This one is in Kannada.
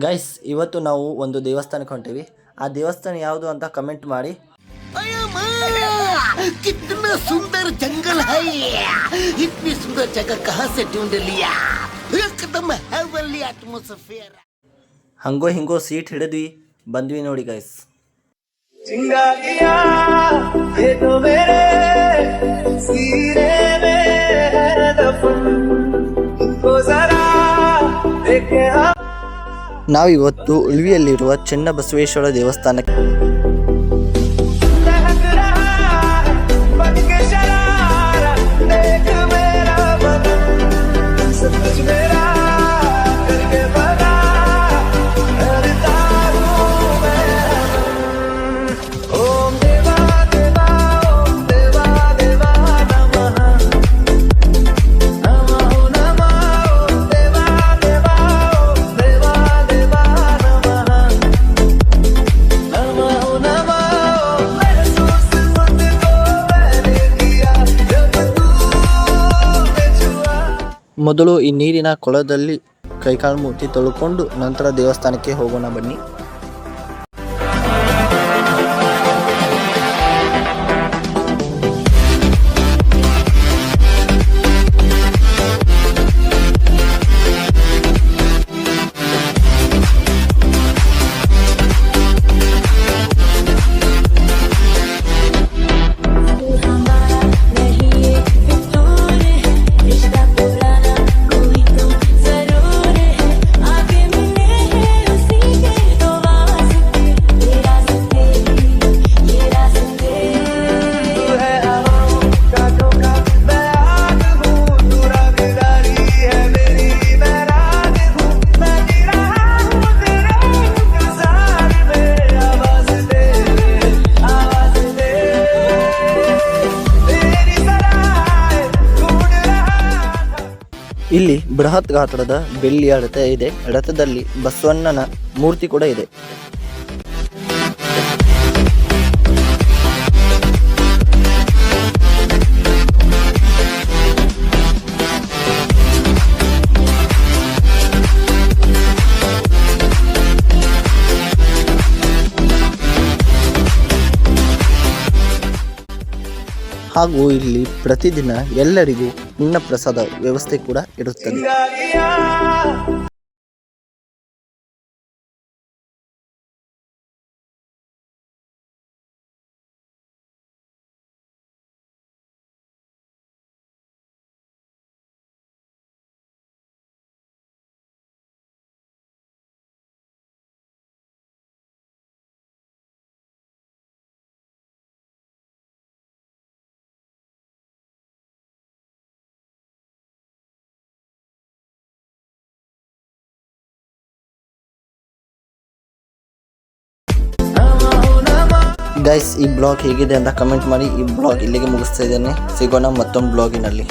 ಗೈಸ್, ಇವತ್ತು ನಾವು ಒಂದು ದೇವಸ್ಥಾನಕ್ಕೆ ಹೊಂಟೀವಿ. ಆ ದೇವಸ್ಥಾನ ಯಾವುದು ಅಂತ ಕಮೆಂಟ್ ಮಾಡಿ. कितना सुंदर जंगल है, इतनी सुंदर जगह कहाँ से ढूंढ लिया, एकदम हेवनली एटमॉस्फेयर. ಹಂಗೋ ಹಿಂಗೋ ಸೀಟ್ ಹಿಡಿದ್ವಿ, ಬಂದ್ವಿ ನೋಡಿ ಗೈಸ್. ನಾವಿವತ್ತು ಉಳ್ವಿಯಲ್ಲಿರುವ ಚೆನ್ನಬಸವೇಶ್ವರ ದೇವಸ್ಥಾನಕ್ಕೆ ಮೊದಲು ಈ ನೀರಿನ ಕೊಳದಲ್ಲಿ ಕೈಕಾಲು ಮುಟ್ಟಿ ತೊಳ್ಕೊಂಡು ನಂತರ ದೇವಸ್ಥಾನಕ್ಕೆ ಹೋಗೋಣ ಬನ್ನಿ. ಇಲ್ಲಿ ಬೃಹತ್ ಗಾತ್ರದ ಬೆಳ್ಳಿಯ ರಥ ಇದೆ. ರಥದಲ್ಲಿ ಬಸವಣ್ಣನ ಮೂರ್ತಿ ಕೂಡ ಇದೆ. ಹಾಗೂ ಇಲ್ಲಿ ಪ್ರತಿದಿನ ಎಲ್ಲರಿಗೂ ಅನ್ನ ಪ್ರಸಾದ ವ್ಯವಸ್ಥೆ ಕೂಡ ಇರುತ್ತದೆ. ಗೈಸ್, ಈ ಬ್ಲಾಗ್ ಹೇಗಿದೆ ಅಂತ ಕಮೆಂಟ್ ಮಾಡಿ. ಈ ಬ್ಲಾಗ್ ಇಲ್ಲಿಗೆ ಮುಗಿಸ್ತಾ ಇದ್ದೇನೆ. ಸಿಗೋಣ ಮತ್ತೊಂದು ಬ್ಲಾಗಿನಲ್ಲಿ.